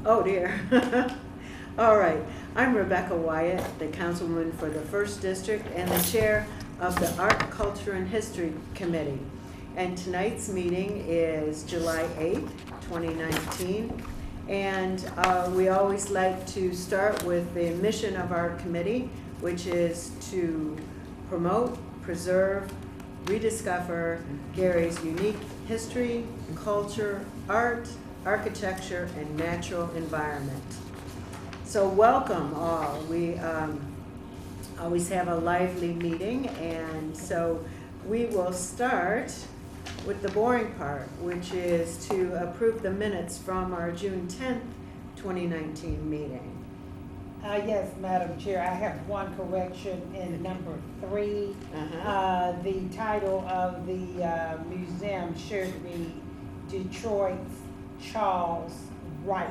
Oh dear. All right. I'm Rebecca Wyatt, the councilwoman for the First District and the chair of the Art, Culture, and History Committee. And tonight's meeting is July 8th, 2019. And we always like to start with the mission of our committee, which is to promote, preserve, rediscover Gary's unique history, culture, art, architecture, and natural environment. So welcome all. We always have a lively meeting, and so we will start with the boring part, which is to approve the minutes from our June 10th, 2019 meeting. Yes, Madam Chair, I have one correction in number 3. The title of the museum should be Detroit's Charles Wright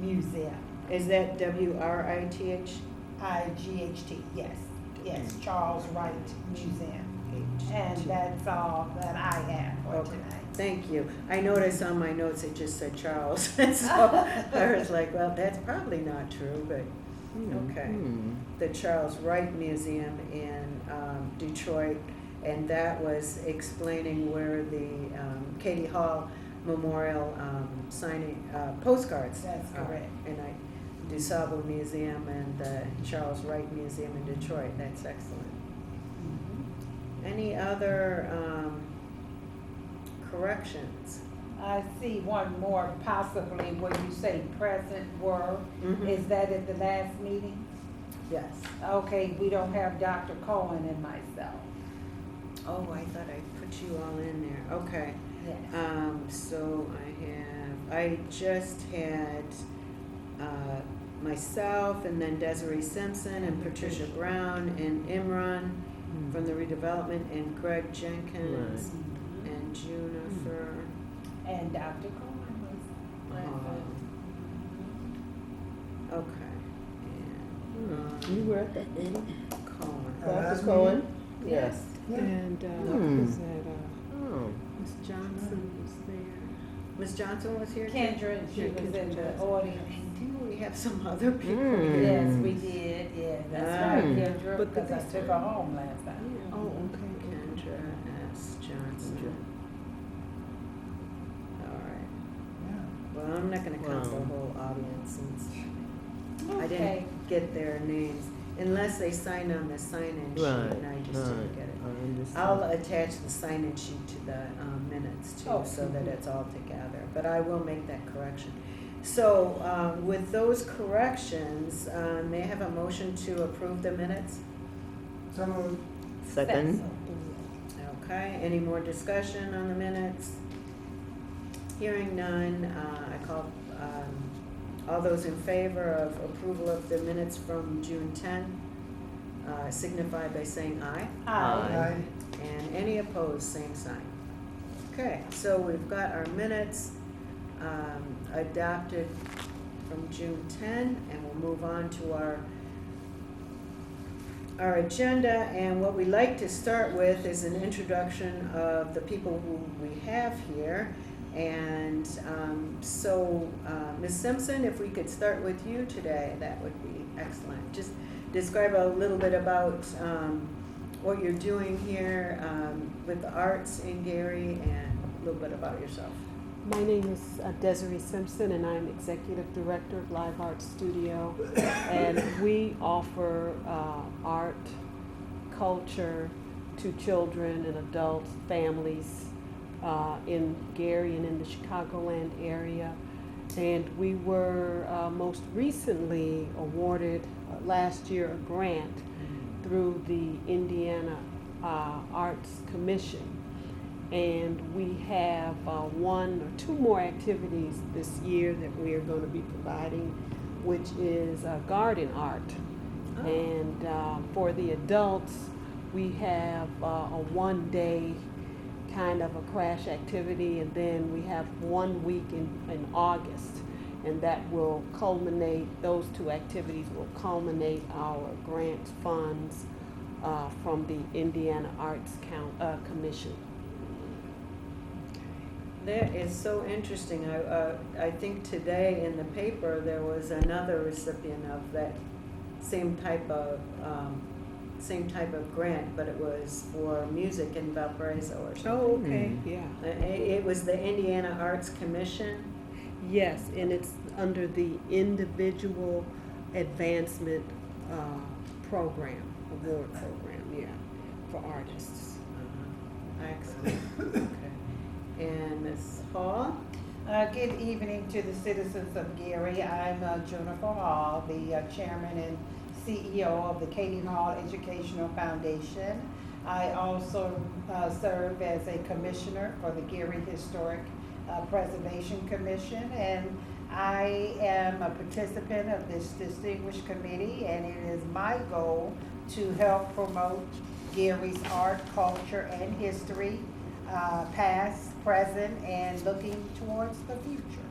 Museum. Is that W-R-I-T-H? I-G-H-T, yes, Charles Wright Museum. And that's all that I have for tonight. Thank you. I noticed on my notes it just said Charles, so I was like, well, that's probably not true, but okay. The Charles Wright Museum in Detroit, and that was explaining where the Katie Hall Memorial signing postcards. That's correct. And DuSable Museum and the Charles Wright Museum in Detroit. That's excellent. Any other corrections? I see one more possibly where you say present were. Is that at the last meeting? Yes. Okay, we don't have Dr. Cohen and myself. Oh, I thought I put you all in there. Okay. Yes. So I just had myself, and then Desiree Simpson and Patricia Brown and Imran from the redevelopment, and Greg Jenkins and Junifer. And Dr. Cohen was present. Okay. And You were at that meeting? Cohen. Dr. Cohen? Yes. And was that Ms. Johnson was there? Ms. Johnson was here too? Kendra, and she was in the audience. Didn't we have some other people here? Yes, we did. Yeah, that's right, Kendra, But because I took her home last time. Oh, okay. Kendra S. Johnson. All right. Well, I'm not gonna count the whole audience since I Okay. didn't get their names, unless they signed on the sign-in sheet, and I just didn't get it. I'll attach the sign-in sheet to the minutes too, so that it's all together, but I will make that correction. So, with those corrections, may I have a motion to approve the minutes? So moved. Second. Okay, any more discussion on the minutes? Hearing none, I call, all those in favor of approval of the minutes from June 10, signify by saying aye. Aye. And any opposed, same sign. Okay, so we've got our minutes adopted from June 10, and we'll move on to our agenda. And what we like to start with is an introduction of the people who we have here. And so, Ms. Simpson, if we could start with you today, that would be excellent. Just describe a little bit about what you're doing here with the arts in Gary, and a little bit about yourself. My name is Desiree Simpson, and I'm Executive Director of Live Art Studio. And we offer art, culture to children and adults, families in Gary and in the Chicagoland area. And we were most recently awarded last year a grant through the Indiana Arts Commission. And we have 1 or 2 more activities this year that we are going to be providing, which is garden art. Oh. And for the adults, we have a 1-day kind of a crash activity, and then we have 1 week in August, and that will culminate, those 2 activities will culminate our grant funds from the Indiana Arts Commission. That is so interesting. I think today in the paper, there was another recipient of that same type of grant, but it was for music in Valparaiso or something. Oh, okay, yeah. It was the Indiana Arts Commission. Yes, and it's under the Individual Advancement Program, Award Program, yeah, for artists. Excellent. Okay. And Ms. Hall? Good evening to the citizens of Gary. I'm Jennifer Hall, the chairman and CEO of the Katie Hall Educational Foundation. I also serve as a commissioner for the Gary Historic Preservation Commission, and I am a participant of this distinguished committee, and it is my goal to help promote Gary's art, culture, and history, past, present, and looking towards the future.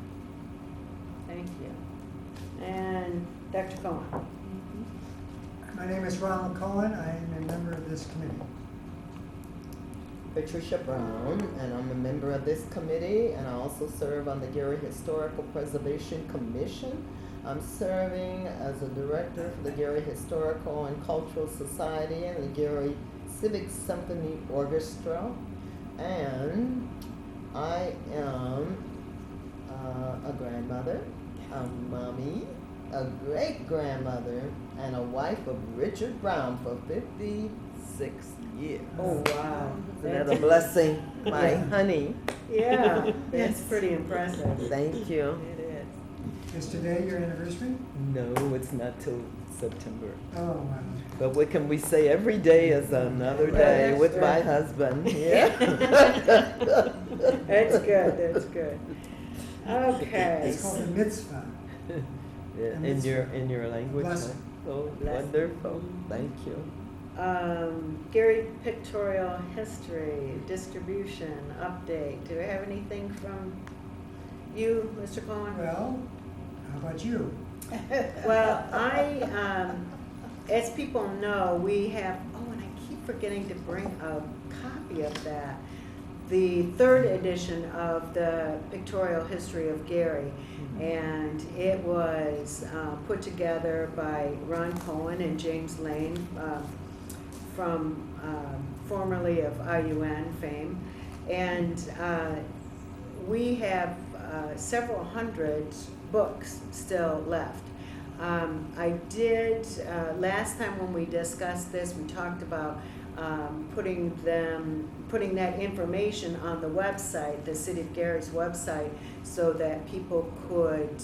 Thank you. And Dr. Cohen? My name is Ronald Cohen. I am a member of this committee. Patricia Brown, and I'm a member of this committee, and I also serve on the Gary Historical Preservation Commission. I'm serving as a director for the Gary Historical and Cultural Society and the Gary Civic Symphony Orchestra, and I am a grandmother, a mommy, a great-grandmother, and a wife of Richard Brown for 56 years. Oh, wow. Isn't that a blessing, my honey? Yeah, that's pretty impressive. Thank you. It is. Is today your anniversary? No, it's not till September. Oh, wow. But what can we say? Every day is another Well, day that's with my right. husband. Yeah. That's good, that's good. Okay. It's called a mitzvah. Yeah, in your language. Blessing. Huh? Oh, Blessing. wonderful. Thank you. Gary Pictorial History, Distribution, Update. Do we have anything from you, Mr. Cohen? Well, how about you? Well, as people know, we have, and I keep forgetting to bring a copy of that. The third edition of the Pictorial History of Gary. And it was put together by Ron Cohen and James Lane from formerly of IUN fame. And we have several hundred books still left. I did, last time when we discussed this, we talked about putting that information on the website, the City of Gary's website, so that people could,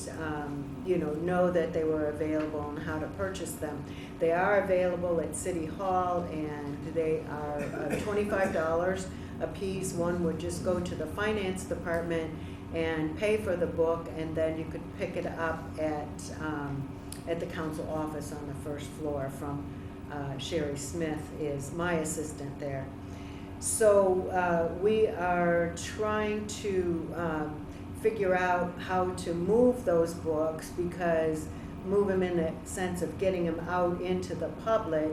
know that they were available and how to purchase them. They are available at City Hall, and they are $25 a piece. One would just go to the finance department and pay for the book, and then you could pick it up at the council office on the first floor from Sherry Smith is my assistant there. So we are trying to figure out how to move those books, because move them in the sense of getting them out into the public,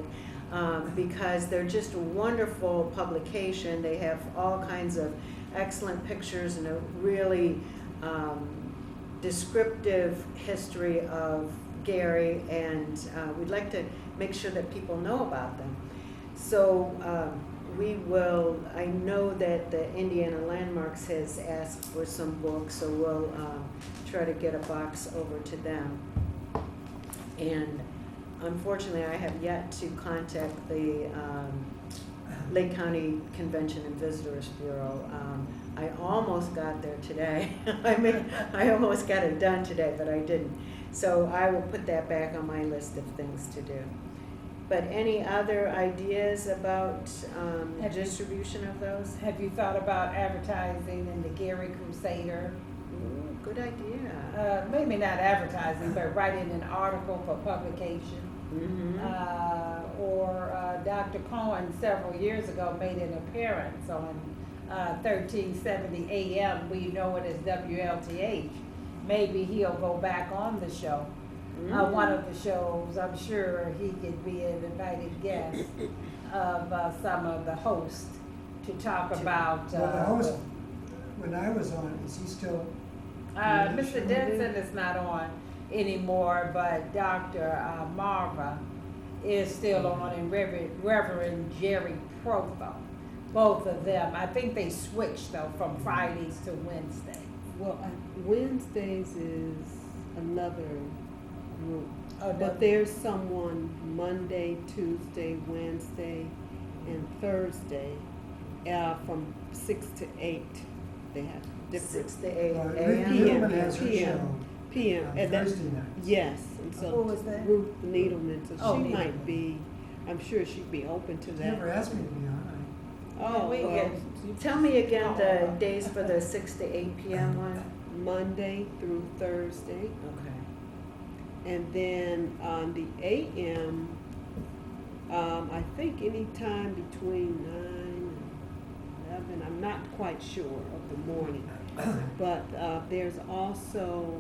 because they're just a wonderful publication. They have all kinds of excellent pictures and a really descriptive history of Gary, and we'd like to make sure that people know about them. So we will, I know that the Indiana Landmarks has asked for some books, so we'll try to get a box over to them. And unfortunately, I have yet to contact the Lake County Convention and Visitors Bureau. I almost got there today. I almost got it done today, but I didn't. So I will put that back on my list of things to do. But any other ideas about distribution of those? Have you thought about advertising in the Gary Crusader? Ooh, good idea. Maybe not advertising, but writing an article for publication. Mm-hmm. Or Dr. Cohen several years ago made an appearance on 1370 AM. We know it as WLTH. Maybe he'll go back on the show. One of the shows, I'm sure he could be an invited guest of some of the hosts to talk about. Well, the host, when I was on, is he still? Mr. Denson is not on anymore, but Dr. Marva is still on, and Reverend Jerry Protho. Both of them. I think they switched though from Fridays to Wednesdays. Well, Wednesdays is another group, Oh, but there's someone Monday, Tuesday, Wednesday, and Thursday, from 6 to 8. They have different 6 to 8 Rick a.m. Needleman has her PM. show PM. on and that's- Thursday nights. Yes, and so Who was that? Ruth Needleman, so Oh, she might Needleman. be. I'm sure she'd be open to She that. never asked me to be on. Oh, We well, get- Tell me again the days for the 6 to 8 p.m. one. Monday through Thursday. Okay. And then on the AM, I think anytime between 9 and 11, I'm not quite sure of the morning. But there's also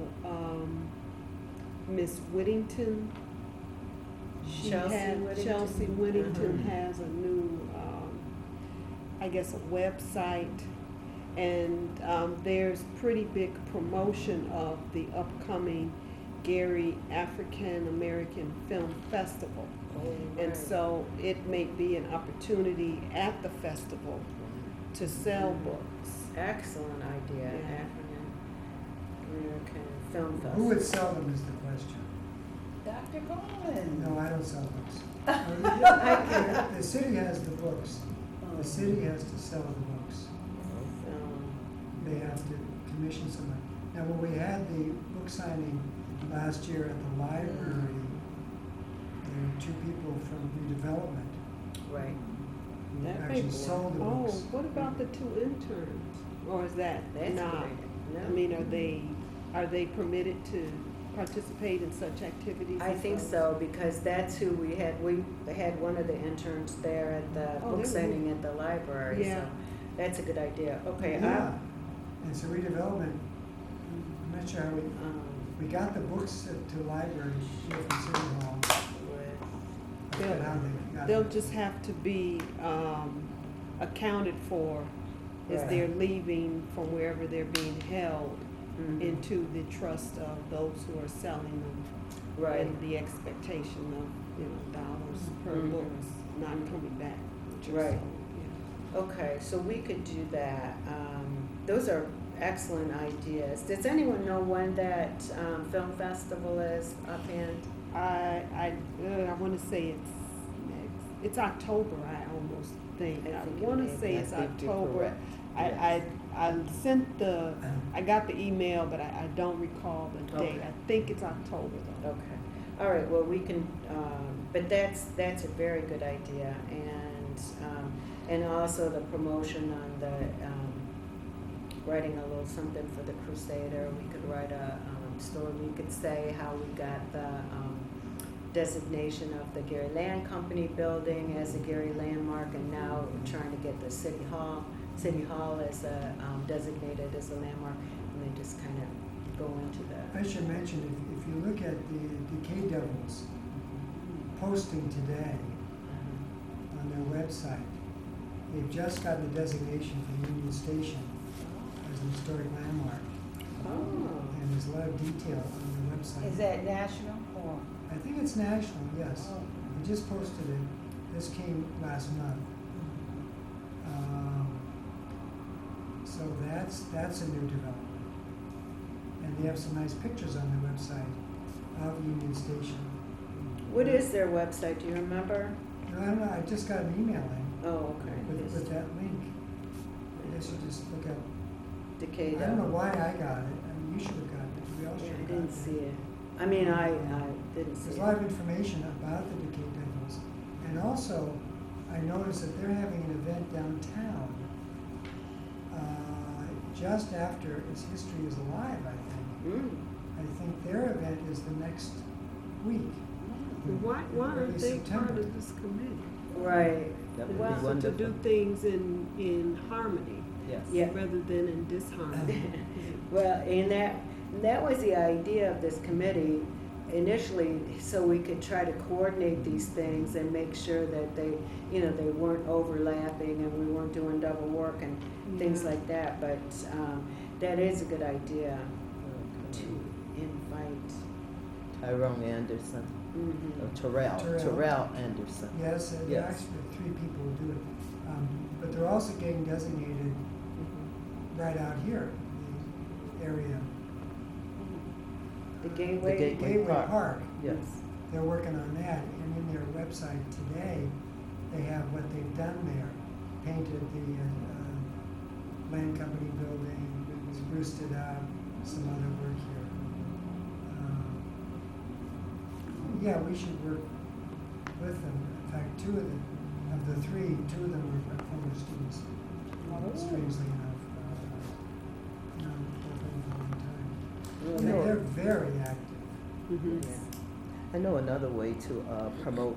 Miss Whittington. Chelsea Whittington has a new, I guess, a website. And there's pretty big promotion of the upcoming Gary African American Film Festival. And so it may be an opportunity at the festival to sell books. Excellent idea, Yeah. African American Film Who Festival. would sell them is the question. Dr. Cohen. No, I don't sell books. I The city has the books. The city has to sell the books. They have to commission someone. Now, when we had the book signing last year at the library, there were 2 people from redevelopment Right. who That may actually be- sold the Oh, books. what about the 2 interns? Or is that That's not? great. I mean, are they permitted to participate in such activities? I as think those? so, because that's who we had one of the interns there at the Oh, book they signing at the library, Yeah. so that's a good idea. Okay, Yeah, and so redevelopment, I'm not sure how we got the books to library here from City Hall. I forget how they got They'll it. just have to be accounted for as Right. they're leaving from wherever they're being held Mhm. into the trust of those who are selling them. Right. And the expectation of, dollars per Mhm. books not coming back. which are Right. sold, Okay, so we could do that. Those are excellent ideas. Does anyone know when that film festival is offhand? yeah. I want to say it's October, I almost think. I I think it want may to be. say it's I think you're October. correct. I sent I got the email, but I don't recall the date. Okay. I think it's October though. Okay, all right, well, we can, but that's a very good idea, and also the promotion on the, writing a little something for the Crusader, we could write a, story, we could say how we got the, designation of the Gary Land Company building as a Gary landmark, and now we're trying to get the City Hall as a, designated as a landmark, and then just kind of go into the. I should mention, if you look at the Decay Devils posting today on their website, they've just gotten the designation for Union Station as an historic landmark. Oh. And there's a lot of detail on the website. Is that national or? I think it's national, yes. Oh. We just posted it. This came last month. So that's a new development. And they have some nice pictures on their website of Union Station. What is their website, do you remember? No, I don't know, I just got an email in Oh, okay. with that link. I guess you just look up, Decay I don't know Devil. why I got it. I mean, you should have gotten it. We all Yeah, should I have gotten it. didn't see it. I mean, I didn't see There's it. a lot of information about the Decay Devils. And also, I noticed that they're having an event downtown just after its history is alive, I think. Mm. I think their event is the next week. Why aren't Early they part September. of this committee? Right, That would Well, be To wonderful. do things in harmony Yes. Yeah. rather than in disharmony. well, and that was the idea of this committee, initially, so we could try to coordinate these things and make sure that they, you know, they weren't overlapping and we weren't doing double work and things Yeah. like that, but, that is a good idea to invite. Tyrone Anderson, Terrell Anderson. Yes, and Yes. actually 3 people will do it. But they're also getting designated right out here, the area. The Gateway. Gateway Park. Yes. They're working on that, and in their website today, they have what they've done there. Painted the land company building, spruced it up, some other work here. Yeah, we should work with them. In fact, 2 of the 3, 2 of them were former students, strangely enough. Known them for a long time. No. They're very active. Mhm. I know another way to promote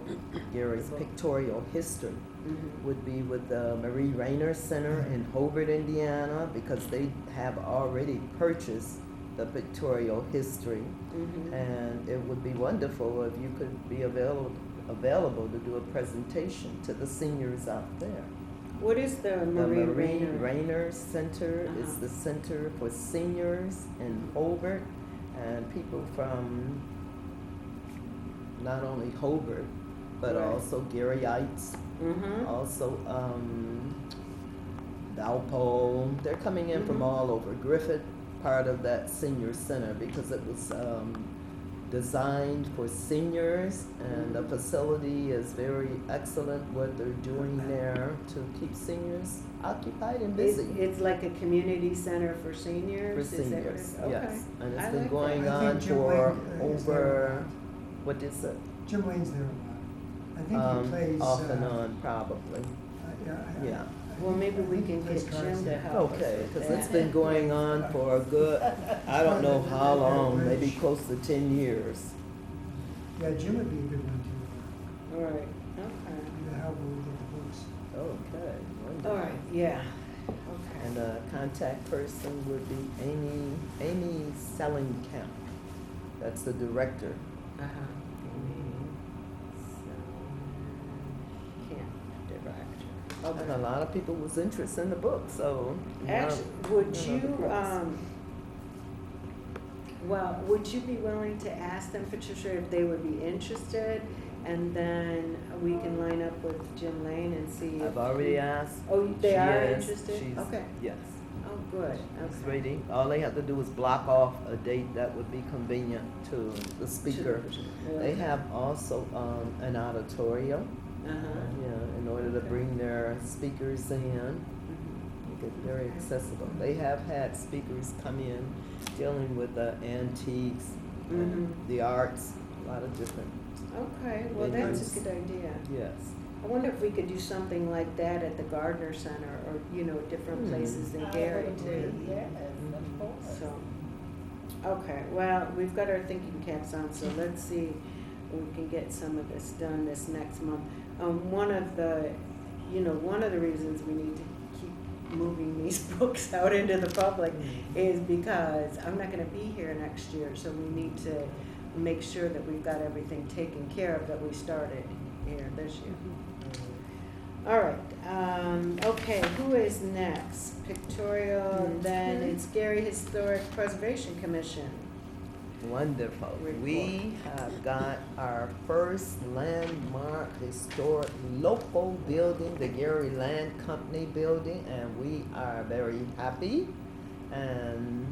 Gary's pictorial history Mhm. would be with the Marie Rayner Center in Hobart, Indiana, because they have already purchased the pictorial history. Mhm. And it would be wonderful if you could be available to do a presentation to the seniors out there. What is the The Marie Marie Rayner? Rayner Center is Uh-huh. the center for seniors in Hobart, and people from not only Hobart, but Right. also Garyites, Mm-hmm. also Valpo. They're coming in from Mhm. all over. Griffith, part of that senior center, because it was designed for seniors, and the facility is very excellent. What they're doing there to keep seniors occupied and busy. It's like a community center for seniors? For Is that what seniors, it's- okay. yes, and I it's been like going that. I think on Jim for Lane, is there a over, lot. what is it? Jim Lane's there a lot. I think he plays. Off and on, probably, yeah. Well, maybe we I think he can plays get cards Jim to there. help us Okay, with because that. it's been going on for a good, I don't know how long, maybe close to 10 years. Yeah, Jim would be a good one too. All right, okay. The help when we get the books. Okay, wonderful. All right, yeah, okay. And the contact person would be Amy Sellingcamp. That's the director. Uh-huh. Camp director. And a lot of people was interested in the book, so. Actually, would one of the you, books. well, would you be willing to ask them, Patricia, if they would be interested? And then we can line up with Jim Lane and see if. I've already asked. Oh, they She are is. interested? She's- Okay. Yes. Oh, good, It's okay. ready. All they have to do is block off a date that would be convenient to the speaker. They have also an auditorium, Uh-huh. yeah, in order to bring their speakers in. Mhm. Make it very accessible. They have had speakers come in dealing with the antiques and Mhm. the arts, a lot of different, Okay, well, They that's a use- good idea. yes. I wonder if we could do something like that at the Gardner Center or, you know, different places in Gary too. Yes, of course. So, okay, well, we've got our thinking caps on, so let's see if we can get some of this done this next month. One of the reasons we need to keep moving these books out into the public is because I'm not gonna be here next year, so we need to make sure that we've got everything taken care of that we started here this year. All right, okay, who is next? Pictorial, then it's Gary Historic Preservation Commission. Wonderful. Report. We have got our first landmark historic local building, the Gary Land Company building, and we are very happy and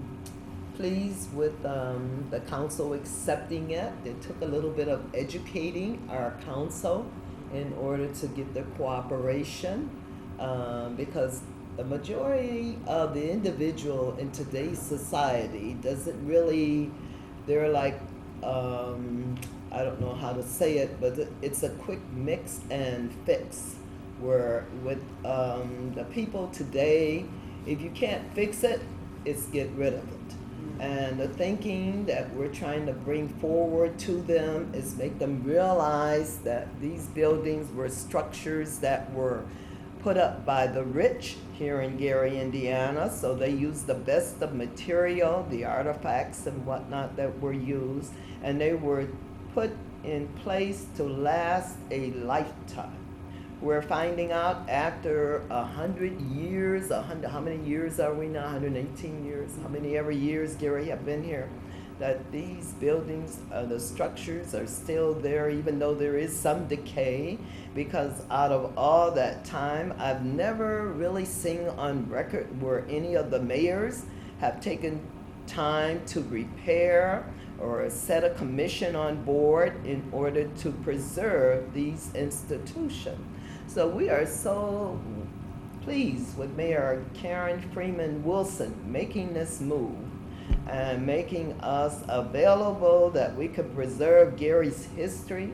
pleased with the council accepting it. It took a little bit of educating our council in order to get the cooperation, because the majority of the individual in today's society doesn't really, they're like, I don't know how to say it, but it's a quick mix and fix. Where with the people today, if you can't fix it, it's get rid of it. And the thinking that we're trying to bring forward to them is make them realize that these buildings were structures that were put up by the rich here in Gary, Indiana. So they use the best of material, the artifacts and whatnot that were used, and they were put in place to last a lifetime. We're finding out after 100 years, how many years are we now? 118 years, how many ever years Gary have been here, that these buildings, the structures are still there, even though there is some decay, because out of all that time, I've never really seen on record where any of the mayors have taken time to repair or set a commission on board in order to preserve these institutions. So we are so pleased with Mayor Karen Freeman Wilson making this move and making us available that we could preserve Gary's history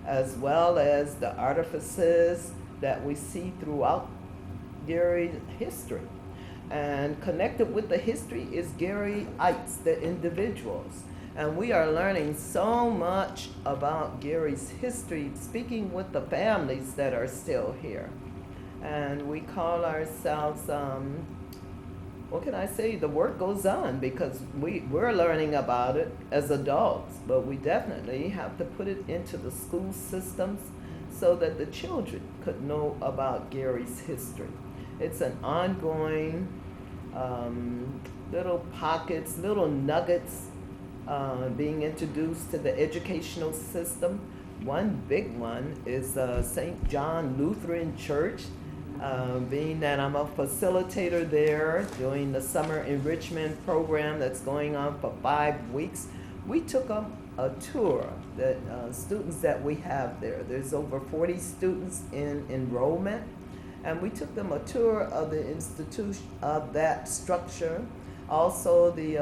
as well as the artifices that we see throughout Gary's history. And connected with the history is Garyites, the individuals. And we are learning so much about Gary's history, speaking with the families that are still here. And we call ourselves, what can I say? The work goes on because we're learning about it as adults, but we definitely have to put it into the school systems so that the children could know about Gary's history. It's an ongoing little pockets, little nuggets being introduced to the educational system. One big one is St. John Lutheran Church, being that I'm a facilitator there doing the summer enrichment program that's going on for 5 weeks. We took a tour that students that we have there. There's over 40 students in enrollment, and we took them a tour of the institution of that structure. Also the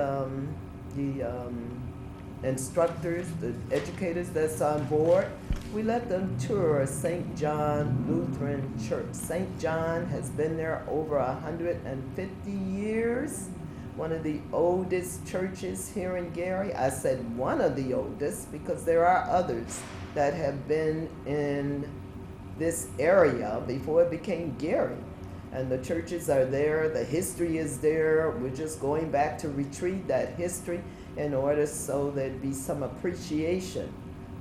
instructors, the educators that's on board, we let them tour St. John Lutheran Church. St. John has been there over 150 years, one of the oldest churches here in Gary. I said one of the oldest because there are others that have been in this area before it became Gary. And the churches are there, the history is there. We're just going back to retrieve that history in order so there'd be some appreciation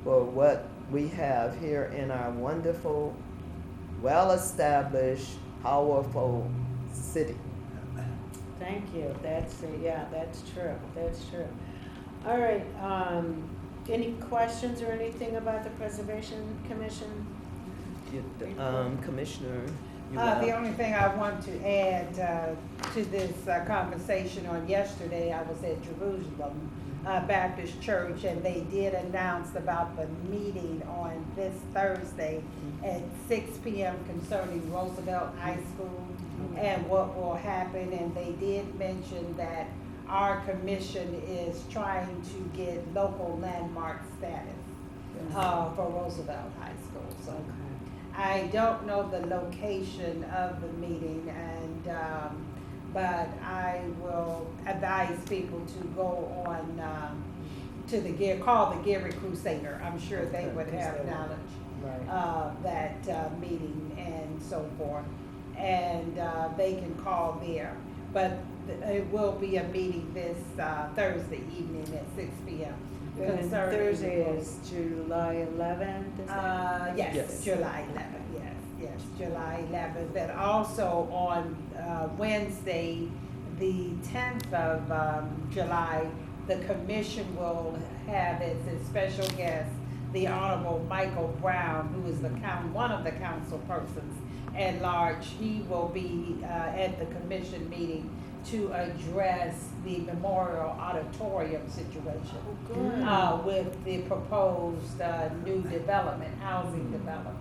for what we have here in our wonderful, well-established, powerful city. Thank you. That's true. That's true. All right. Any questions or anything about the Preservation Commission? Commissioner, The only thing I want to add to this conversation on yesterday, I was at Jerusalem Baptist Church, and they did announce about the meeting on this Thursday at 6 p.m. concerning Roosevelt High School and what will happen. And they did mention that our commission is trying to get local landmark status for Roosevelt High School. So I don't know the location of the meeting, and but I will advise people to go on to call the Gary Crusader. I'm sure they would have knowledge of that meeting and so forth, and they can call there. But it will be a meeting this Thursday evening at 6 p.m. And Thursday is July 11th? Yes, July 11th, yes, July 11th. And also on Wednesday, the 10th of July, the commission will have as its special guest the Honorable Michael Brown, who is one of the council persons at large. He will be at the commission meeting to address the Memorial Auditorium situation with the proposed new development, housing development.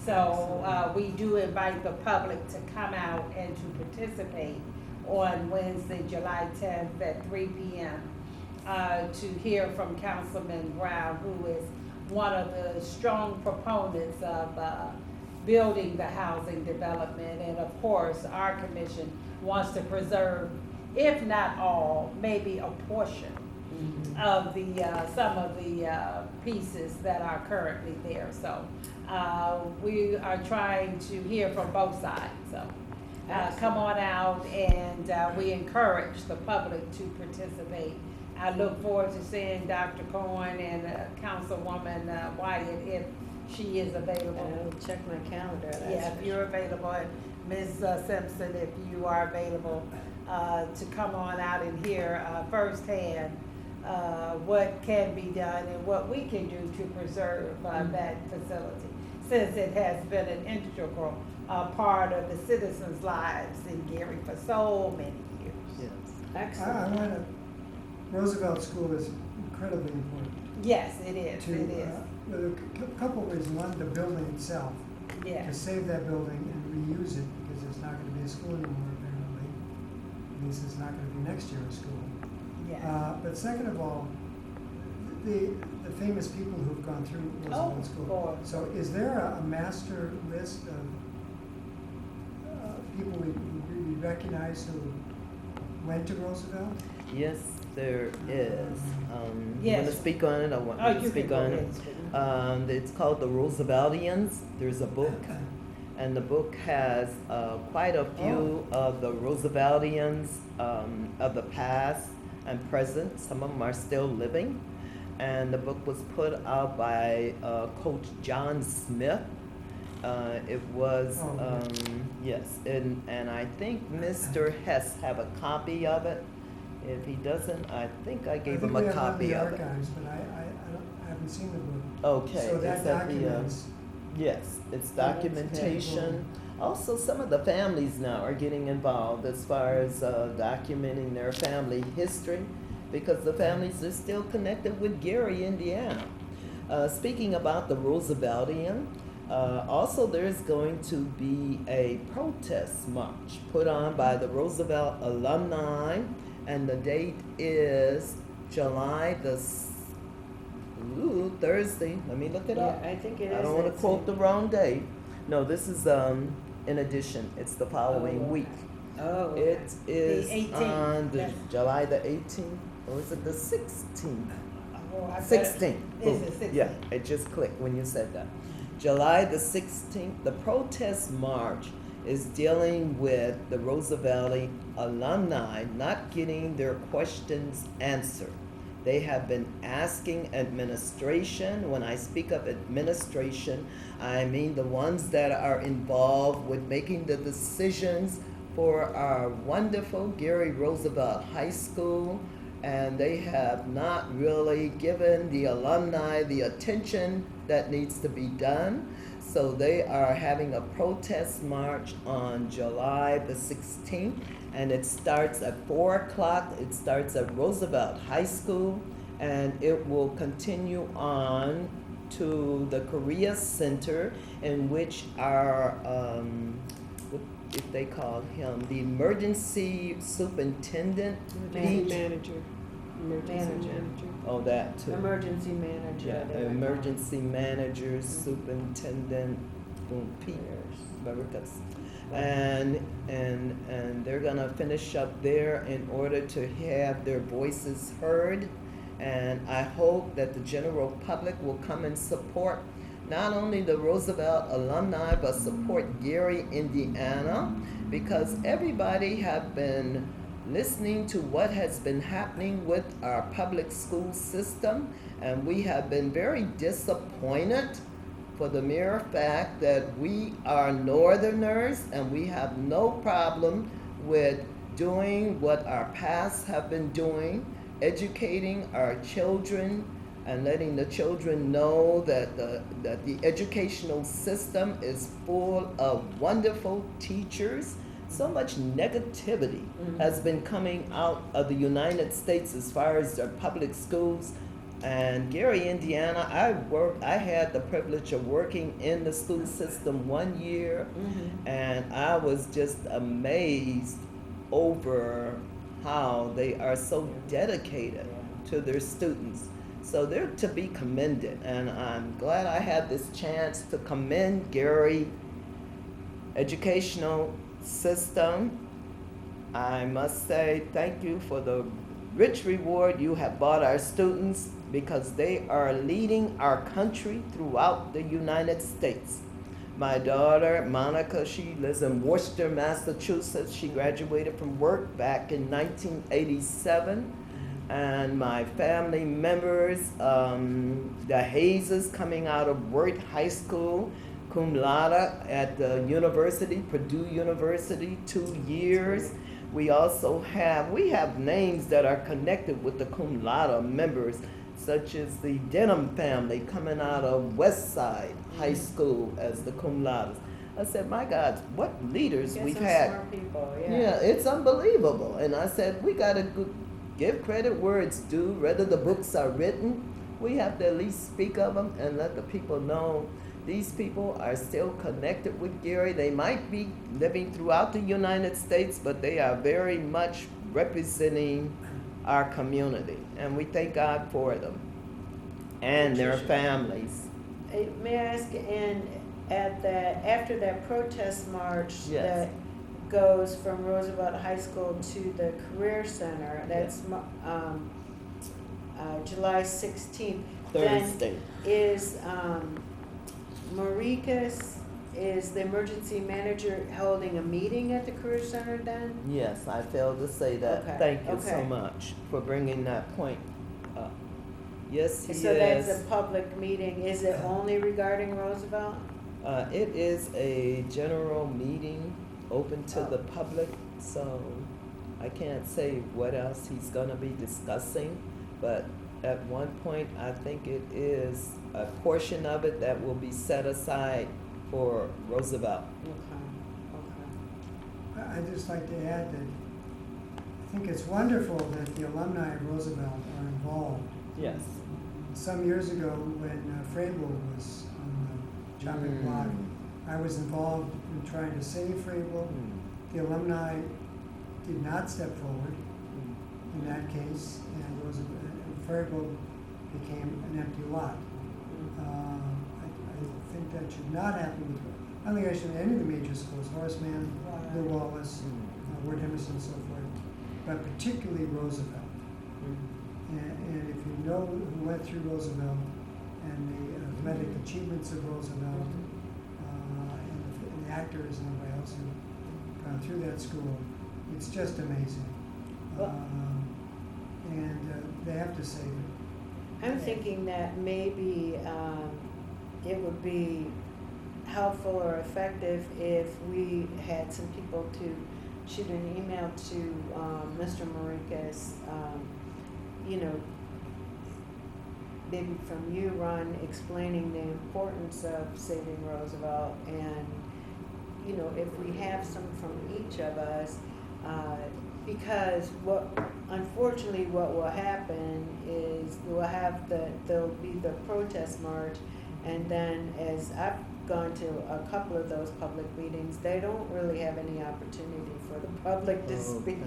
So we do invite the public to come out and to participate on Wednesday, July 10th at 3 p.m. To hear from Councilman Brown, who is one of the strong proponents of building the housing development. And of course, our commission wants to preserve, if not all, maybe a portion of the some of the pieces that are currently there. So We are trying to hear from both sides, so. Come on out and we encourage the public to participate. I look forward to seeing Dr. Cohen and Councilwoman Wyatt if she is available. I'll check my calendar. that's Yeah, for if you're available, and Ms. Simpson, if you are available, to come on out and hear firsthand what can be done and what we can do to preserve that facility, since it has been an integral part of the citizens' lives in Gary for so many years. Yes. sure. I Excellent. want to, Roosevelt School is incredibly important Yes, it is, to, it is, a couple of reasons. One, the building itself, to yes. save that building and reuse it, because there's not going to be a school anymore apparently. At least it's not going to be next year a school. Yeah. But second of all, the famous people who've gone through Oh, Roosevelt School. boy. So is there a master list of people we recognize who went to Roosevelt? Yes, there is. You Yes. want to speak on it? I want Oh, you to you speak can go on ahead it. and speak. It's called The Rooseveltians. There's a book, and the book has quite a few of the Rooseveltians of the past and present. Some of them are still living. And the book was put out by Coach John Smith. It was, Oh, okay. yes, and I think Mr. Hess have a copy of it. If he doesn't, I think I gave him a copy of I think we have it in it. the archives, but I haven't seen the book. Okay, So that it's at the, documents, yes, it's that's documentation. Also, some of the families now are getting involved as far as documenting their family history, because the families are still connected with Gary, Indiana. Speaking about the Rooseveltian, also there's going to be a protest march put on by the Roosevelt alumni, and the date is July the Thursday. Let me look it Yeah, up. I think it is. I don't want to that quote the same- wrong date. No, this is in addition. It's the following Oh, week. Oh. It is 18th, on the yes. July the 18th, or is it the 16th? Oh, I bet- 16th. Is Boom. it 16th? Yeah, it just clicked when you said that. July the 16th, the protest march is dealing with the Roosevelt alumni not getting their questions answered. They have been asking administration. When I speak of administration, I mean the ones that are involved with making the decisions for our wonderful Gary Roosevelt High School, and they have not really given the alumni the attention that needs to be done. So they are having a protest march on July the 16th, and it starts at 4 o'clock. It starts at Roosevelt High School, and it will continue on to the Korea Center, in which our, what if they call him, the emergency superintendent, Emergency Pete? manager. Emergency Manager. manager. Oh, that too. Emergency manager. Yeah, they were emergency manager, superintendent, Pete Barricas. And they're gonna finish up there in order to have their voices heard. And I hope that the general public will come and support not only the Roosevelt alumni, but support Gary, Indiana, because everybody have been listening to what has been happening with our public school system, and we have been very disappointed for the mere fact that we are Northerners and we have no problem with doing what our past have been doing, educating our children and letting the children know that the educational system is full of wonderful teachers. So much negativity has been coming out of the United States as far as their public schools. And Gary, Indiana, I had the privilege of working in the school system 1 year, and I was just amazed over how they are so dedicated to their students. So they're to be commended, and I'm glad I had this chance to commend Gary educational system. I must say thank you for the rich reward you have brought our students because they are leading our country throughout the United States. My daughter, Monica, she lives in Worcester, Massachusetts. She graduated from work back in 1987. And my family members, the Hayes coming out of Worth High School, cum laude at the university, Purdue University, 2 years. We have names that are connected with the cum laude members, such as the Denham family coming out of West Side High School as the cum laudes. I said, my God, what leaders Get we've some had. smart people, Yeah, it's unbelievable. And I said, we gotta give credit where it's due. Whether the books are written, we have to at least speak of them and let the people know these people are still connected with Gary. They might be living throughout the United States, but they are very much representing our community. And we thank God for them and their families. May I ask, and after that protest march Yes. that goes from Roosevelt High School to the Career Center, that's July 16th. Thursday. Then is Maricas, is the emergency manager holding a meeting at the Career Center then? Yes, I failed to say that. Okay, Thank you so okay. much for bringing that point up. Yes, he So is. that's a public meeting. Is it only regarding Roosevelt? It is a general meeting open to the public, so I can't say what else he's gonna be discussing, but at one point, I think it is a portion of it that will be set aside for Roosevelt. Okay, I'd just like to add that I think it's wonderful that the alumni of Roosevelt are involved. Yes. Some years ago, when Frable was on the chopping block, I was involved in trying to save Frable. The alumni did not step forward in that case, and Frable became an empty lot. I think that should not happen with, I don't think I should have any of the major schools, Horace Mann, Lew Wallace, Ward Henderson, and so forth, but particularly Roosevelt. And if you know who went through Roosevelt and the athletic achievements of Roosevelt, and the actors and everybody else who've gone through that school, it's just amazing. They have to save it. I'm thinking that maybe it would be helpful or effective if we had some people to shoot an email to Mr. Maricas, maybe from you, Ron, explaining the importance of saving Roosevelt, and if we have some from each of us, because unfortunately what will happen is there'll be the protest march, and then as I've gone to a couple of those public meetings, they don't really have any opportunity for the public to speak.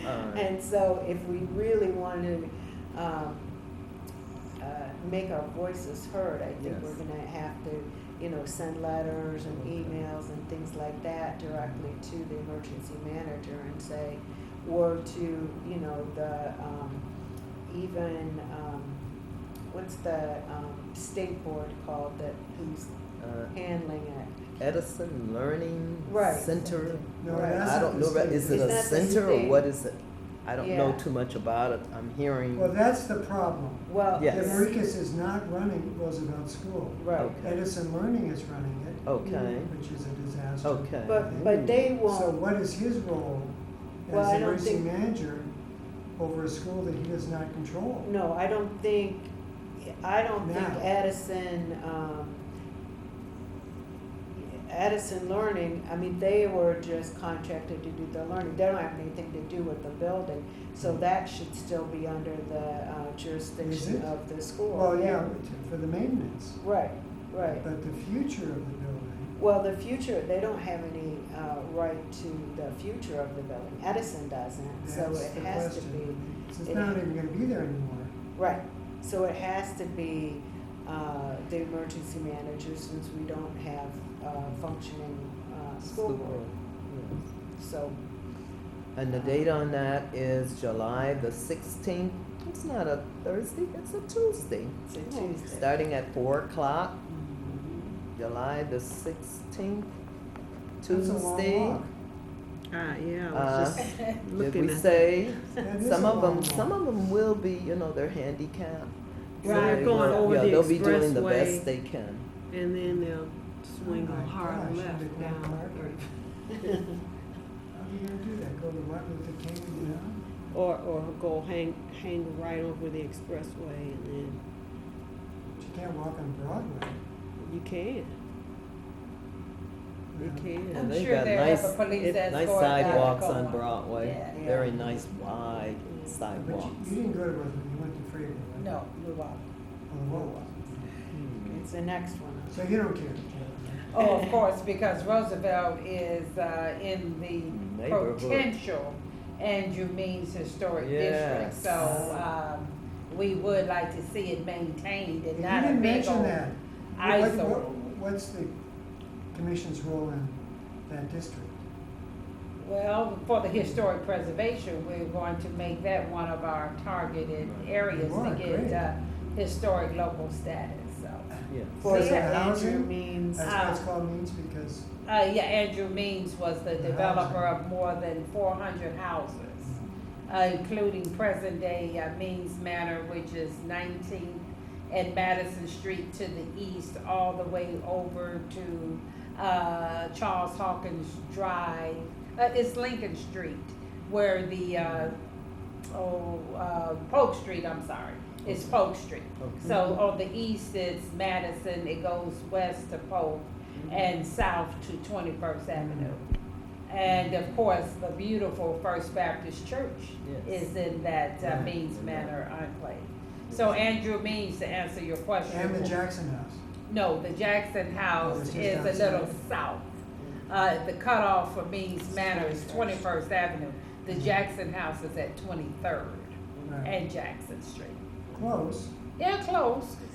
And so if we really want to make our voices heard, I think we're gonna have to, send letters and emails and things like that directly to the emergency manager and say, or to, the, even, what's the, state board called who's handling it? Edison Learning Right. Center. No, Right. that's I not don't the know, state. is it It's a not the center or state. what is it? I don't know Yeah. too much about it. I'm hearing. Well, that's the problem. Well, Yes. The Maricas is not running Roosevelt School. right. Okay. Edison Learning is running it, Okay, which is a disaster. okay. But they So won't, what is his role Well, as I the don't emergency think- manager over a school that he does not control? no, I don't think Now. Edison Learning, I mean, they were just contracted to do the learning. They don't have anything to do with the building. So that should still be under the Is jurisdiction it? of the school. Well, yeah, for the maintenance, Right, right. but the future of the building, Well, the future, they don't have any right to the future of the building. Edison doesn't, so that's it the has to be. question. So it's it- not even gonna be there anymore. Right, so it has to be the emergency manager, since we don't have functioning school board. Yes. So, And the date on that is July the 16th. It's not a Thursday, it's a Tuesday. It's a Tuesday. Starting at 4 o'clock, July the 16th, That's a long Tuesday. walk. Yeah, I Uh, was just Did looking we at. say, That is some a of them, long some walk. of them will be, they're handicapped. So Right, they going will- over yeah, the they'll be doing the expressway. best they can. And then they'll swing Oh a my hard gosh, left they go down hard. 30. How are you gonna do that? Go to Martin Luther King and down? Or go hang right over the expressway and then But you can't walk on Broadway. you can. You can. I'm They sure got they nice- have a police Nice escort down the sidewalks on corner. Broadway, Yeah. very nice wide But sidewalks. you didn't go to Roosevelt, you went to Freeway, right? No, Blue Water. Oh, whoa. It's the next one. So you don't care? Oh, of course, because Roosevelt is in the Neighborhood. potential Andrew Means Historic District. Yes. So we would like to see it maintained and You not a didn't big mention old that. eyesore. What's the commission's role in that district? Well, for the historic preservation, we're going to make that one of our targeted areas You to are, get great. historic local status, so. Yeah. For Is the it Andrew housing? Means, That's what it's called means because, Yeah, Andrew Means was the The developer housing. of more than 400 houses, including present-day Means Manor, which is 19th and Madison Street to the east, all the way over to Charles Hawkins Drive. It's Lincoln Street, where the Polk Street, I'm sorry. It's Polk Street. Okay. So on the east, it's Madison, it goes west to Polk and south to 21st Avenue. And of course, the beautiful First Baptist Church Yes. is in that Right. Means Manor enclave. So Andrew Means, to answer your question. and the Jackson House. No, the Jackson Oh, House it's just is a outside. little south. The cutoff for Means Manor is 21st Avenue. The Jackson House is at 23rd Right. and Jackson Street. Close. Yeah,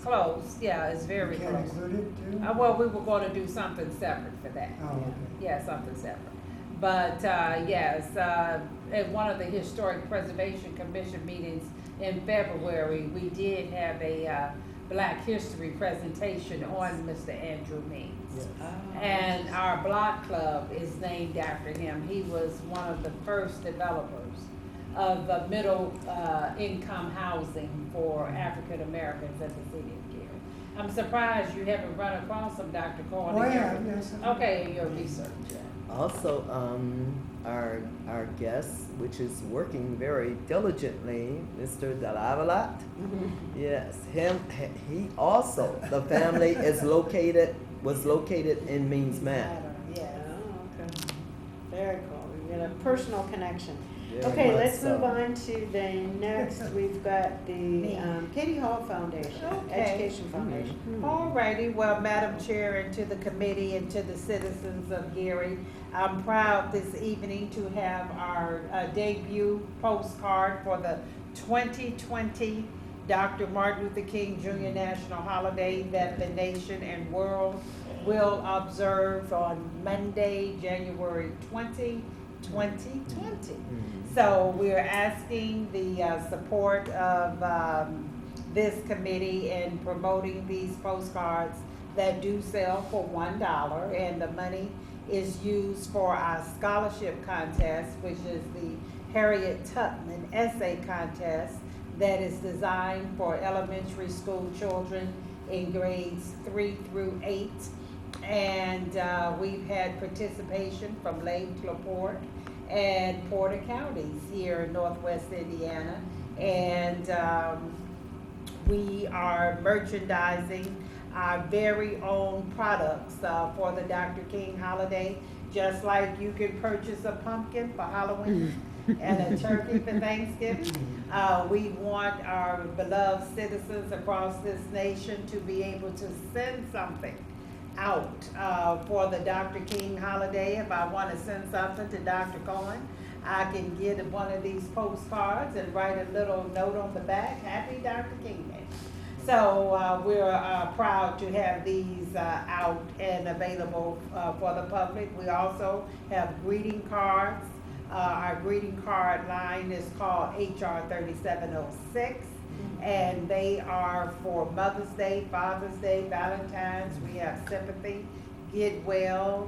close, yeah, it's very You can't close. include it too? Well, we were gonna do something separate for that. Oh, okay. Yeah, something separate. But, yes, at one of the Historic Preservation Commission meetings in February, we did have a, Black History presentation on Mr. Andrew Means. Yes. And our block club is named after him. He was one of the first developers of the middle income housing for African Americans in the city of Gary. I'm surprised you haven't run across him, Dr. Corn. Oh, yeah, yes. Okay, in your research. Also, our guest, which is working very diligently, Mr. Delavelat. Yes, he also, the family was located in Means Manor. Yes. oh, okay. Very cool. We got a personal connection. Very Okay, much let's so. move on to the next. We've got the Katie Hall Foundation, Okay. Education Foundation. Alrighty, well, Madam Chair, and to the committee and to the citizens of Gary, I'm proud this evening to have our debut postcard for the 2020 Dr. Martin Luther King Jr. National Holiday that the nation and world will observe on Monday, January 20, 2020. So we're asking the support of this committee in promoting these postcards that do sell for $1, and the money is used for our scholarship contest, which is the Harriet Tubman Essay Contest that is designed for elementary school children in grades 3 through 8. And we've had participation from Lake LaPorte and Porter counties here in Northwest Indiana. And we are merchandising our very own products for the Dr. King holiday, just like you can purchase a pumpkin for Halloween and a turkey for Thanksgiving. We want our beloved citizens across this nation to be able to send something out for the Dr. King holiday. If I want to send something to Dr. Cohen, I can get one of these postcards and write a little note on the back, Happy Dr. King Day. So we're proud to have these out and available for the public. We also have greeting cards Our greeting card line is called HR 3706, and they are for Mother's Day, Father's Day, Valentine's. We have sympathy, get well,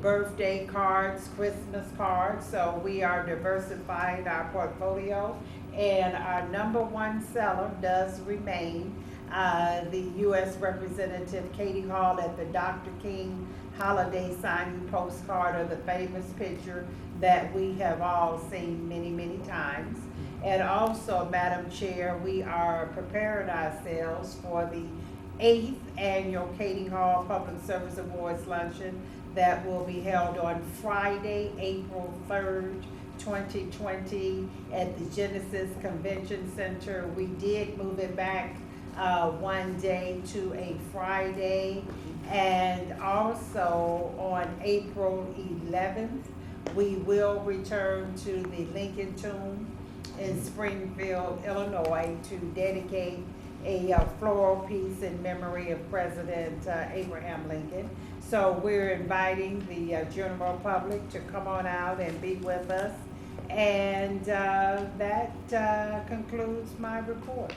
birthday cards, Christmas cards. So we are diversifying our portfolio, and our number one seller does remain the U.S. Representative Katie Hall at the Dr. King holiday signing postcard, of the famous picture that we have all seen many, many times. And also, Madam Chair, we are preparing ourselves for the 8th annual Katie Hall Public Service Awards luncheon that will be held on Friday, April 3rd, 2020 at the Genesis Convention Center. We did move it back one day to a Friday. And also on April 11th, we will return to the Lincoln Tomb in Springfield, Illinois, to dedicate a floral piece in memory of President Abraham Lincoln. So we're inviting the general public to come on out and be with us. And that concludes my report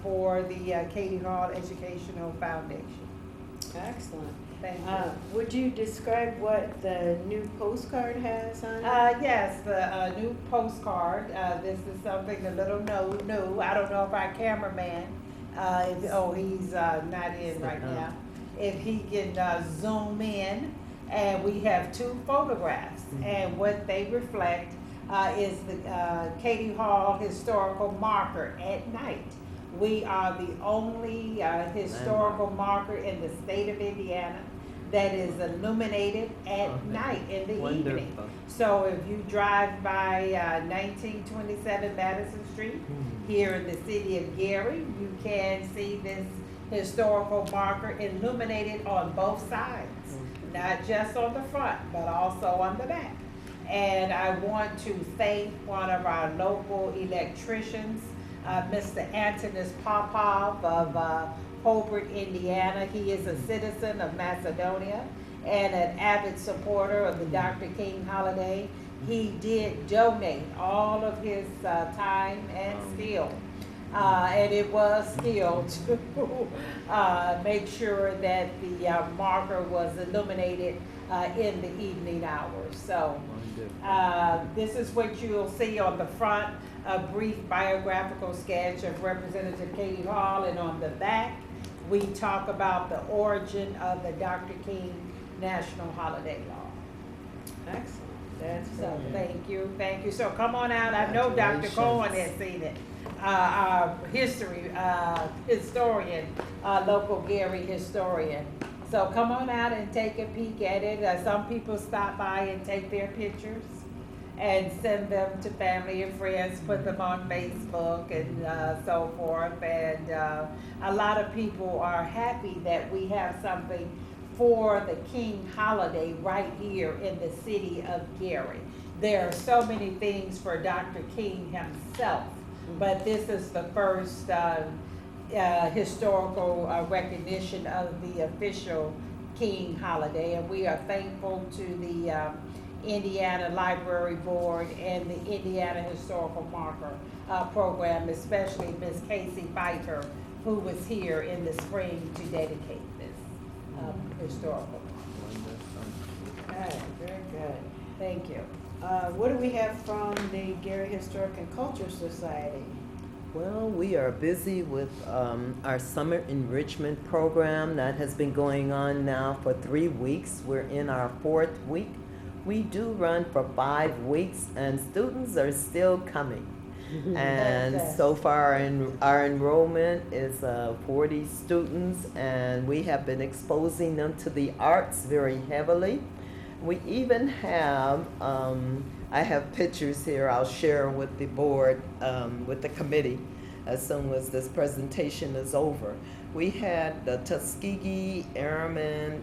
for the Katie Hall Educational Foundation. Excellent. Thank you. Would you describe what the new postcard has on it? Yes, the new postcard. This is something a little new. I don't know if our cameraman, he's not in right now. If he can zoom in, and we have two photographs, and what they reflect is the Katie Hall historical marker at night. We are the only historical marker in the state of Indiana that is illuminated at night in the evening. So if you drive by 1927 Madison Street here in the city of Gary, you can see this historical marker illuminated on both sides, not just on the front, but also on the back. And I want to thank one of our local electricians, Mr. Antonis Popov of Hobart, Indiana. He is a citizen of Macedonia and an avid supporter of the Dr. King holiday. He did donate all of his time and skill, and it was skill to make sure that the marker was illuminated in the evening hours. So this is what you'll see on the front, a brief biographical sketch of Representative Katie Hall, and on the back, we talk about the origin of the Dr. King National Holiday Law. Excellent. That's So thank you. So come on out. I know Dr. Cohen has seen it. Our history historian, local Gary historian. So come on out and take a peek at it. Some people stop by and take their pictures and send them to family and friends, put them on Facebook and so forth. And a lot of people are happy that we have something for the King holiday right here in the city of Gary. There are so many things for Dr. King himself, but this is the first historical recognition of the official King holiday, and we are thankful to the Indiana Library Board and the Indiana Historical Marker Program, especially Ms. Casey Pfeiffer, who was here in the spring to dedicate this historical. okay, very good. Thank you. What do we have from the Gary Historic and Culture Society? Well, we are busy with our summer enrichment program that has been going on now for 3 weeks. We're in our 4th week. We do run for 5 weeks, and students are still coming. And so far, our enrollment is 40 students, and we have been exposing them to the arts very heavily. We even have, I have pictures here I'll share with the board, with the committee, as soon as this presentation is over. We had the Tuskegee Airmen,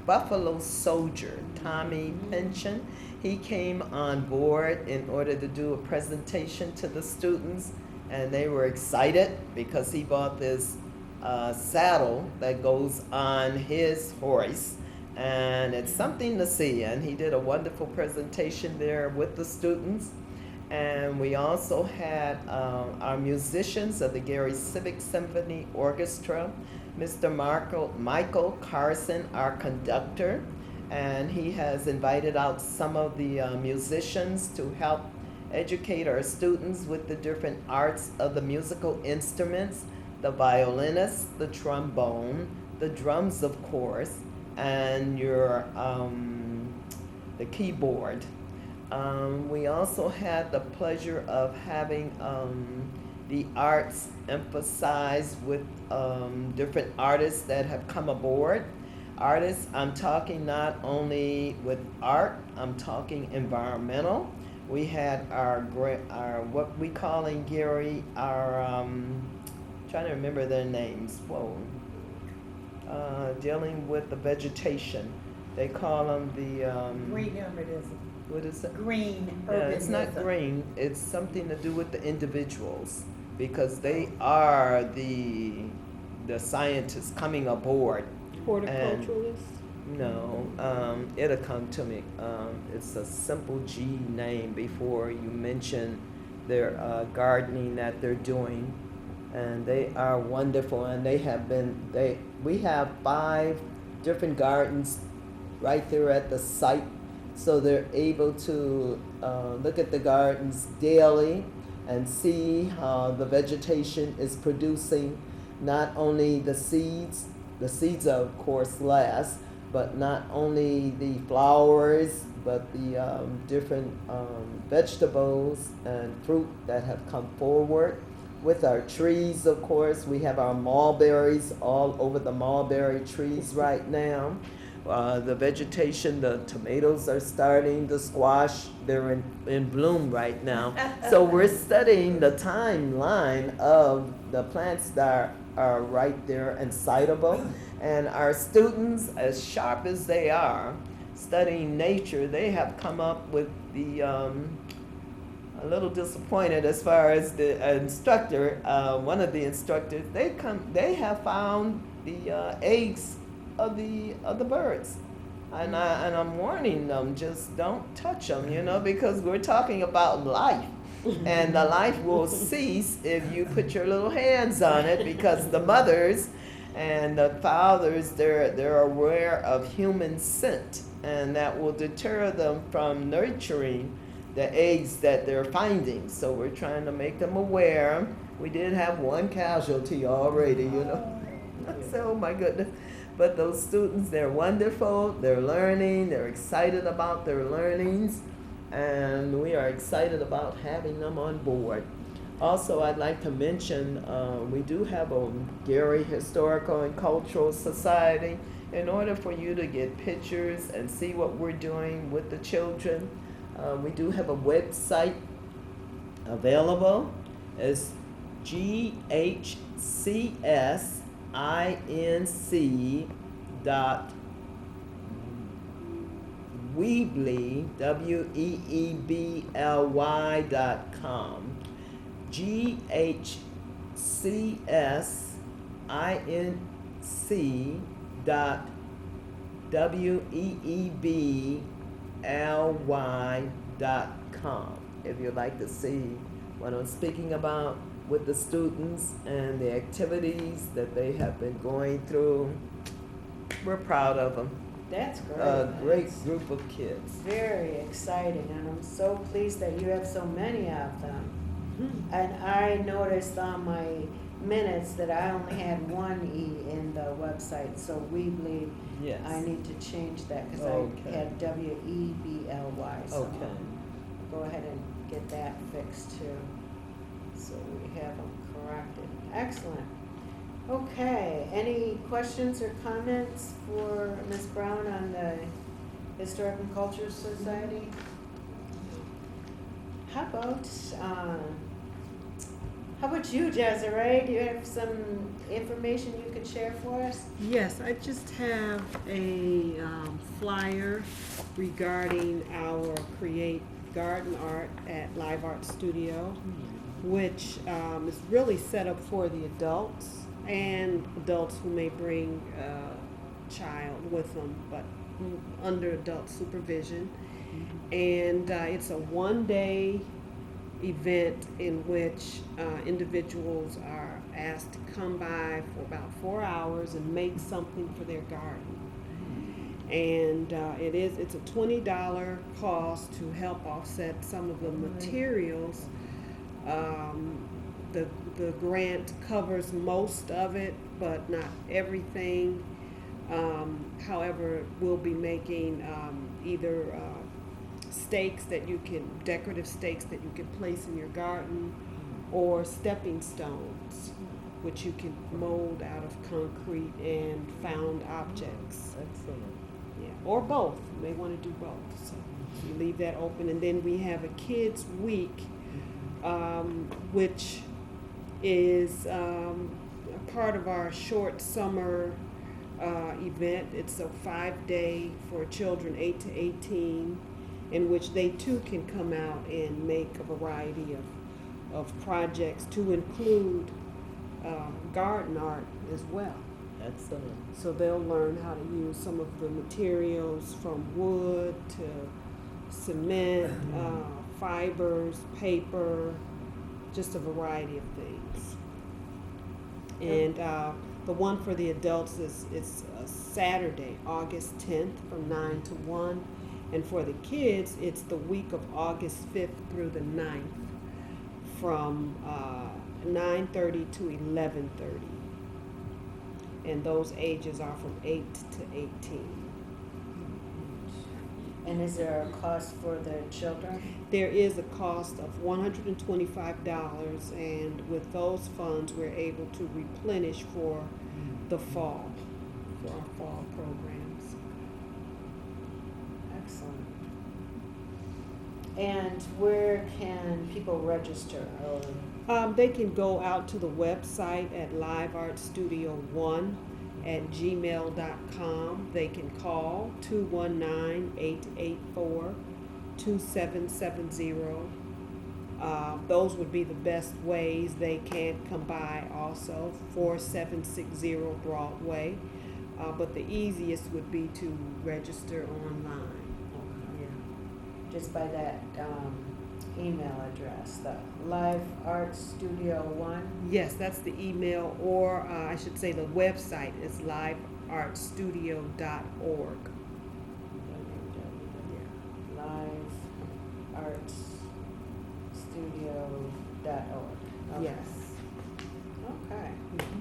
Buffalo Soldier, Tommy Pynchon. He came on board in order to do a presentation to the students, and they were excited because he bought this saddle that goes on his horse, and it's something to see. And he did a wonderful presentation there with the students. And we also had our musicians of the Gary Civic Symphony Orchestra, Mr. Michael Carson, our conductor, and he has invited out some of the musicians to help educate our students with the different arts of the musical instruments, the violinist, the trombone, the drums, of course, and the keyboard. We also had the pleasure of having the arts emphasized with different artists that have come aboard. Artists, I'm talking not only with art, I'm talking environmental. We had our what we call in Gary, trying to remember their names, dealing with the vegetation. They call them the, Green urbanism. what is it? Green Yeah, urbanism. it's not green, it's something to do with the individuals, because they are the scientists coming aboard. Horticulturalist? No, it'll come to me. It's a simple G name before you mention their gardening that they're doing. And they are wonderful, and we have 5 different gardens right there at the site. So they're able to look at the gardens daily and see how the vegetation is producing not only the seeds are of course last, but not only the flowers, but the different vegetables and fruit that have come forward. With our trees, of course, we have our mulberries all over the mulberry trees right now. The vegetation, the tomatoes are starting, the squash, they're in bloom right now. So we're studying the timeline of the plants that are right there and citable. And our students, as sharp as they are, studying nature, they have come up with the, a little disappointed as far as the instructor, one of the instructors, they have found the eggs of the birds. And I'm warning them, just don't touch them, because we're talking about life. And the life will cease if you put your little hands on it, because the mothers and the fathers, they're aware of human scent, and that will deter them from nurturing the eggs that they're finding. So we're trying to make them aware. We did have one casualty already, I said, oh my goodness. But those students, they're wonderful, they're learning, they're excited about their learnings, and we are excited about having them on board. Also, I'd like to mention, we do have a Gary Historical and Cultural Society. In order for you to get pictures and see what we're doing with the children, we do have a website available. It's ghcsinc.weebly, weebly.com. ghcsinc.weebly.com. If you'd like to see what I'm speaking about with the students and the activities that they have been going through, we're proud of them. That's great. A great That's group of kids. very exciting, and I'm so pleased that you have so many of them. And I noticed on my minutes that I only had one E in the website, so Weebly, Yes. I need to change that because Okay. I had WEBLY. So Okay. I'll go ahead and get that fixed too. So we have them corrected. Excellent. Okay, any questions or comments for Ms. Brown on the Historic and Cultural Society? How about you, Desiree? Do you have some information you could share for us? Yes, I just have a flyer regarding our Create Garden Art at Live Art Studio, which is really set up for the adults and adults who may bring a child with them, but under adult supervision. And it's a one-day event in which individuals are asked to come by for about 4 hours and make something for their garden. And it's a $20 cost to help offset some of the materials. The grant covers most of it, but not everything. However, we'll be making either stakes that you can, decorative stakes that you can place in your garden, or stepping stones, which you can mold out of concrete and found objects. Excellent. Yeah, or both. You may want to do both. So we leave that open, and then we have a kids' week, which is a part of our short summer event. It's a 5-day for children 8 to 18, in which they too can come out and make a variety of projects, to include garden art as well. Excellent. So they'll learn how to use some of the materials, from wood to cement, fibers, paper, just a variety of things. And the one for the adults is Saturday, August 10th from 9 to 1. And for the kids, it's the week of August 5th through the 9th from 9:30 to 11:30. And those ages are from 8 to 18. And is there a cost for the children? There is a cost of $125, and with those funds, we're able to replenish for the fall, for our fall programs. Excellent. And where can people register? They can go out to the website at liveartstudio1@gmail.com. They can call 219-884-2770. Those would be the best ways. They can come by also, 4760 Broadway. But the easiest would be to register online. Yeah. Just by that email address, the Live Art Studio 1. Yes, that's the email, or I should say the website is liveartstudio.org. liveartstudio.org. Okay. Yes. Okay,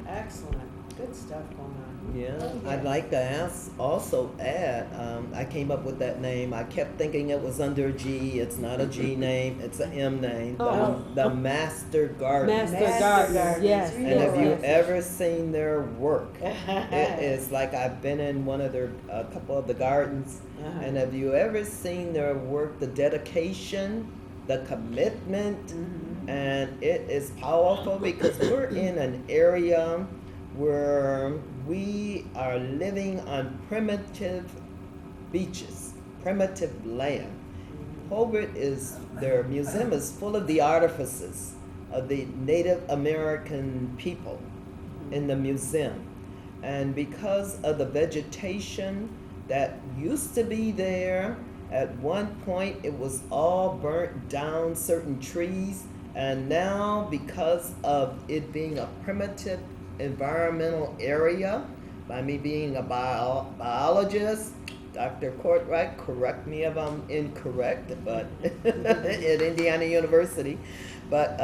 excellent. Good stuff going on. Yeah, I'd like to add, I came up with that name. I kept thinking it was under a G. It's not a G name, it's an M name. The Master Gardeners. Master Gardeners, yes. And have you Yes. ever seen their work? It is like, I've been in a couple of the gardens, and have you ever seen their work, the dedication, the commitment? And it is powerful, because we're in an area where we are living on primitive beaches, primitive land. Hobart their museum is full of the artifices of the Native American people in the museum. And because of the vegetation that used to be there, at one point it was all burnt down, certain trees, and now because of it being a primitive environmental area, by me being a biologist, Dr. Courtwright, correct me if I'm incorrect, but at Indiana University, but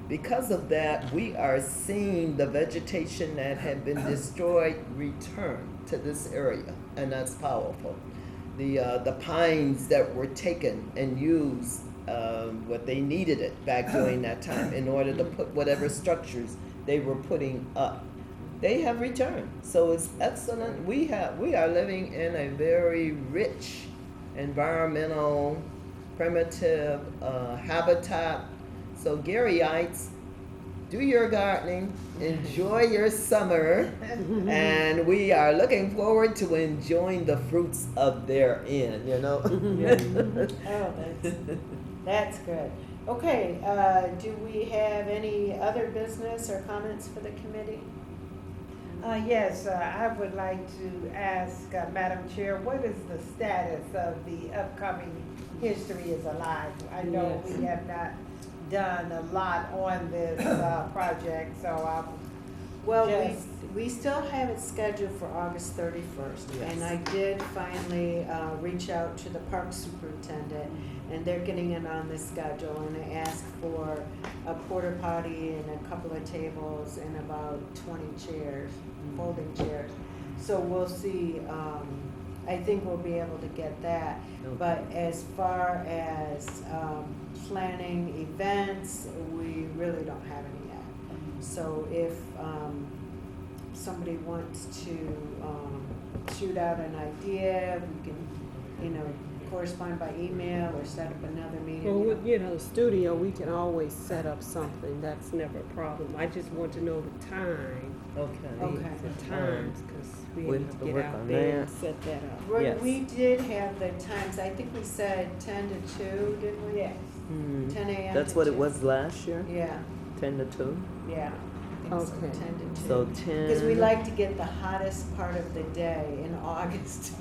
because of that, we are seeing the vegetation that had been destroyed return to this area, and that's powerful. The pines that were taken and used, what they needed it back during that time in order to put whatever structures they were putting up, they have returned. So it's excellent. We are living in a very rich environmental, primitive habitat. So Garyites, do your gardening, enjoy your summer, and we are looking forward to enjoying the fruits of therein, Oh, that's good. Okay, do we have any other business or comments for the committee? Yes, I would like to ask Madam Chair, what is the status of the upcoming History is Alive? I know Yes. we have not done a lot on this project, so Well, Yes. we still have it scheduled for August 31st. And I did finally reach out to the park superintendent, and they're getting it on the schedule. And I asked for a porta potty and a couple of tables and about 20 chairs, folding chairs. So we'll see, I think we'll be able to get that. But as far as planning events, we really don't have any yet. So if somebody wants to shoot out an idea, we can, correspond by email or set up another meeting. Well, with, the studio, we can always set up something. That's never a problem. I just want to know the time, Okay. Okay. the times, because we We'll have have to to get work out on there that. and set that up. Right, Yes. we did have the times, I think we said 10 to 2, didn't we? yes. 10 a.m. That's to what 2. it was last year, Yeah, 10 to 2? yeah. I think so, Okay. 10 to 2. So 10. Because we like to get the hottest part of the day in August.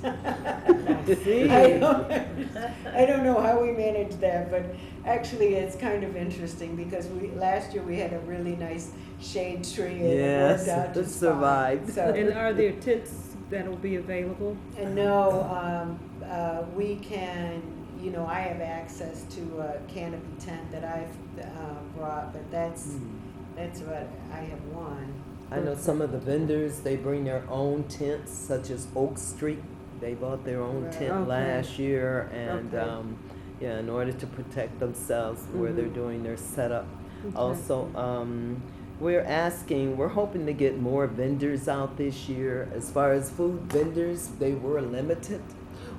see. I don't know how we managed that, but actually it's kind of interesting because last year we had a really nice shade tree and it Yes, worked out it just fine. survived. So, And are there tents that'll be available? and no, we can, I have access to a canopy tent that I've brought, but that's what I have one. I know some of the vendors, they bring their own tents, such as Oak Street. They bought their own Right. tent Okay. last year, and Okay. in order to protect themselves where they're Mhm. doing their setup. Okay. Also, we're hoping to get more vendors out this year. As far as food vendors, they were limited.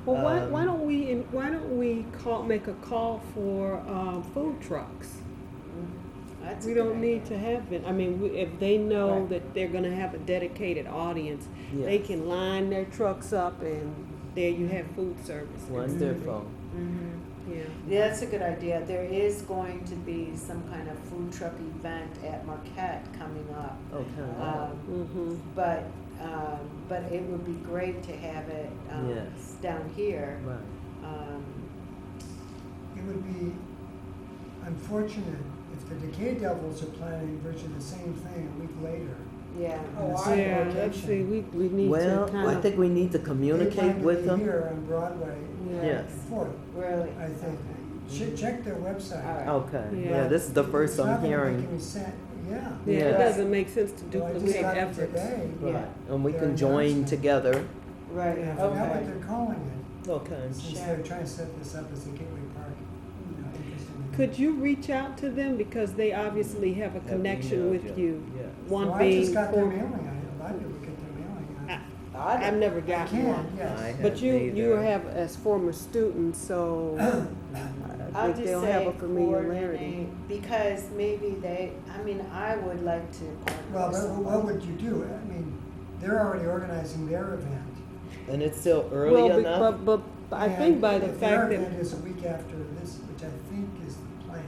Well, why Um, don't we make a call for food trucks? That's We a good don't need idea. to have it. I mean, if they know Right. that they're gonna have a dedicated audience, they Yes. can line their trucks up and there you have food service. Wonderful. Mhm. Yeah. Yeah, that's a good idea. There is going to be some kind of food truck event at Marquette coming up. Okay. Mm-hmm. But it would be great to have it Yes. down here. Right. It would be unfortunate if the Decay Devils are planning virtually the same thing a week later. Yeah. Oh, I- Yeah, location. let's see, we need to Well, kind I of. think we need to They communicate plan to with be them. here on Broadway Yes. and Fourth, Really? I think. Check their website. All right. Okay. Yeah. Yeah, this is the first It's I'm not gonna hearing. make any sense, yeah. Yeah, it Yeah. doesn't make sense to Well, I just duplicate got it efforts. today. Yeah. And we Their can join announcement. together. Right, Yeah, I forgot what okay. they're calling it, Okay. since Sure. they're trying to set this up as a Gateway Park. Interesting. Could you reach out to them because they obviously have a connection with you? Yes. One Well, I being just got their for, mailing, a lot of people get their mailing. I've never I gotten can, one. yes. But you have as former students, so I'll they'll just have say a familiarity. coordinate, because maybe I would like to partner Well, with but someone. what would you do? I mean, they're already organizing their event. And it's still early Well, enough? but I think And by the if their fact event that, is a week after this, which I think is the plan,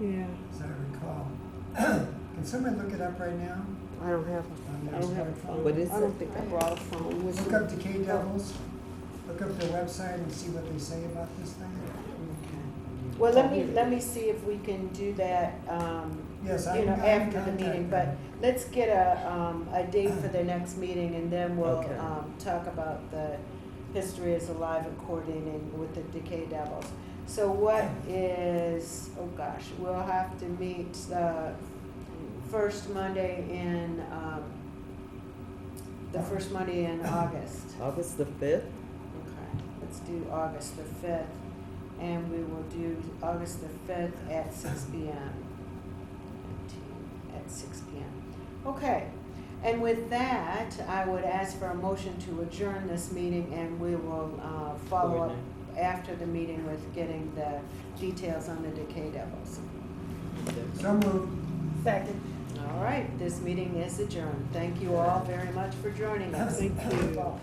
yeah, as I recall. Can someone look it up right now? I don't have, on I their don't have a smartphone? phone. What is I don't it? think I brought a phone with Look me. up Decay Devils, look up their website and see what they say about this thing. Okay. Well, let me see if we can do that, Yes, I you know, can after the contact meeting, them. but let's get a date for the next meeting, and then we'll, Okay. talk about the History is Alive and coordinating with the Decay Devils. So what is, oh gosh, we'll have to meet the first Monday in, August. August the 5th? Okay, let's do August the 5th, and we will do August the 5th at 6 p.m. At 6 p.m. Okay, and with that, I would ask for a motion to adjourn this meeting, and we will follow up after the meeting with getting the details on the Decay Devils. So moved. Second. All right, this meeting is adjourned. Thank you all very much for joining us. Thank you.